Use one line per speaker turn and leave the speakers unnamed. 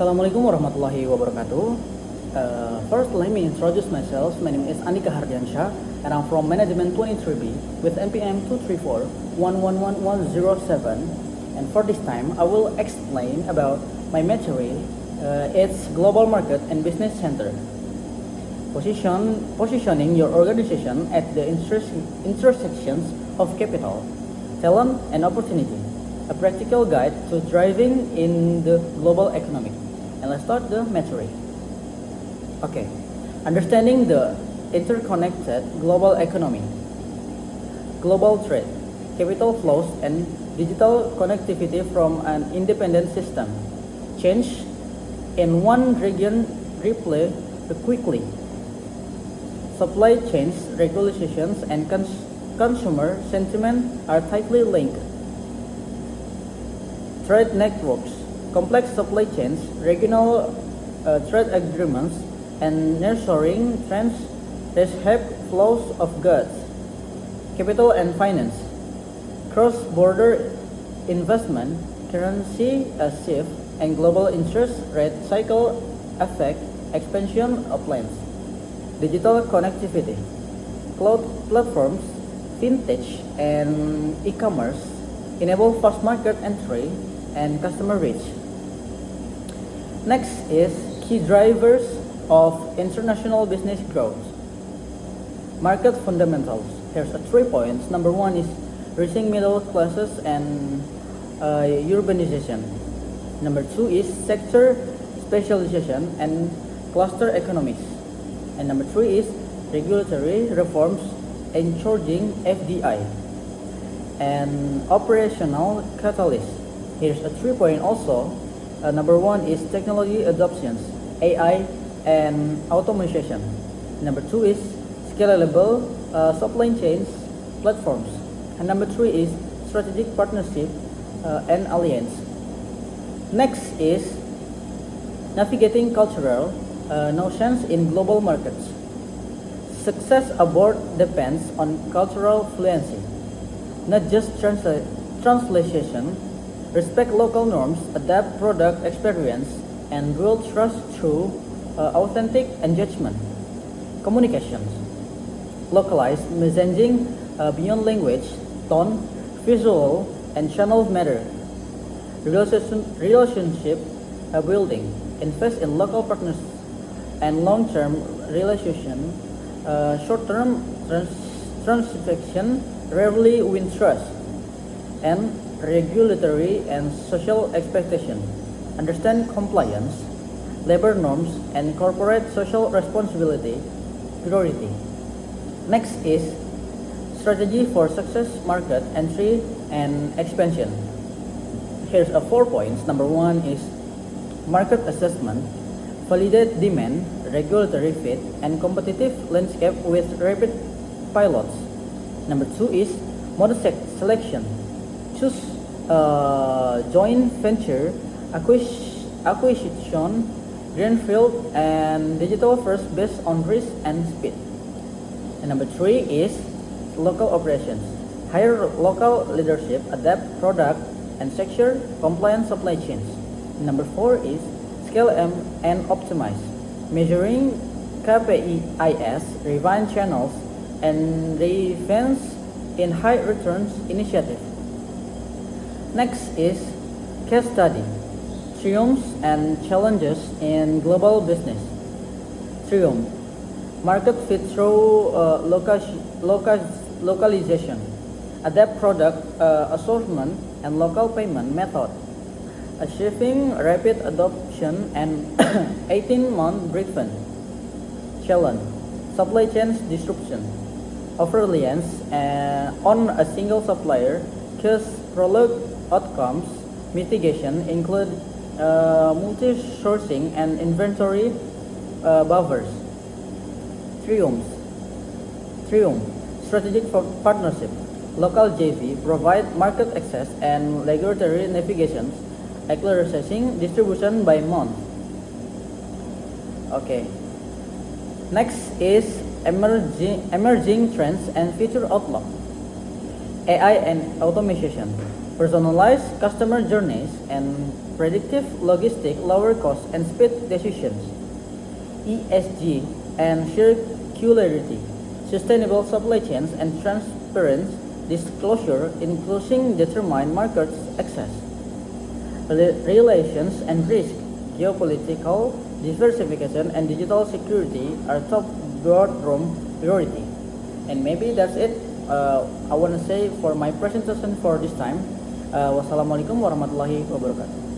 Assalamualaikum warahmatullahi wabarakatuh. First, let me introduce myself. My name is Anika Hardiansyah, and I'm from Management 23B with NPM 234-111107. And for this time, I will explain about my material. It's Global Market and Business Center. Positioning your organization at the intersections of capital, talent, and opportunity. A practical guide to thriving in the global economy. And let's start the material. Okay, understanding the interconnected global economy, global trade, capital flows, and digital connectivity from an independent system. Change in one region replay quickly. Supply chains, regulations, and consumer sentiment are tightly linked. Trade networks, complex supply chains, regional trade agreements, and nearshoring trends reshape flows of goods. Capital and finance, cross-border investment, currency shift, and global interest rate cycle affect expansion of plans. Digital connectivity, cloud platforms, fintech, and e-commerce enable fast market entry and customer reach. Next is key drivers of international business growth. Market fundamentals. Here's 3 points. Number 1 is rising middle classes and urbanization. Number 2 is sector specialization and cluster economies. And number 3 is regulatory reforms encouraging FDI. And operational catalyst. Here's 3 point also. Number 1 is technology adoptions, AI and automation. Number 2 is scalable supply chains platforms. And number 3 is strategic partnership and alliance. Next is navigating cultural notions in global markets. Success abroad depends on cultural fluency, not just translation. Respect local norms, adapt product experience, and build trust through authentic engagement. Communications, localized messaging beyond language, tone, visual, and channel matter. Relationship building, invest in local partners and long-term relation. Short-term transaction rarely win trust. And regulatory and social expectation. Understand compliance, labor norms, and corporate social responsibility priority. Next is strategy for success market entry and expansion. Here's 4 points. Number 1 is market assessment, validate demand, regulatory fit, and competitive landscape with rapid pilots. Number 2 is model selection, choose joint venture, acquisition, greenfield, and digital first based on risk and speed. And number 3 is local operations, hire local leadership, adapt product and sector compliant supply chains. And number 4 is scale and optimize, measuring KPIs, refine channels, and reinvest in high returns initiative. Next is case study, triumphs and challenges in global business. Triumph, market fit through localization, adapt product assortment and local payment method, achieving rapid adoption and 18-month break-even. Challenge, supply chain disruption, over-reliance on a single supplier, cause prolonged outcomes. Mitigation include multi-sourcing and inventory buffers. Triumph, strategic partnership, local JV provide market access and regulatory navigations, accelerating distribution by month. Okay. Next is emerging trends and future outlook. AI and automation, personalized customer journeys, and predictive logistic lower cost and speed decisions. ESG and circularity, sustainable supply chains and transparent disclosure including determine market access. Relations and risk, geopolitical diversification and digital security are top boardroom priority. And maybe that's it. I want to say for my presentation for this time. Wassalamualaikum warahmatullahi wabarakatuh.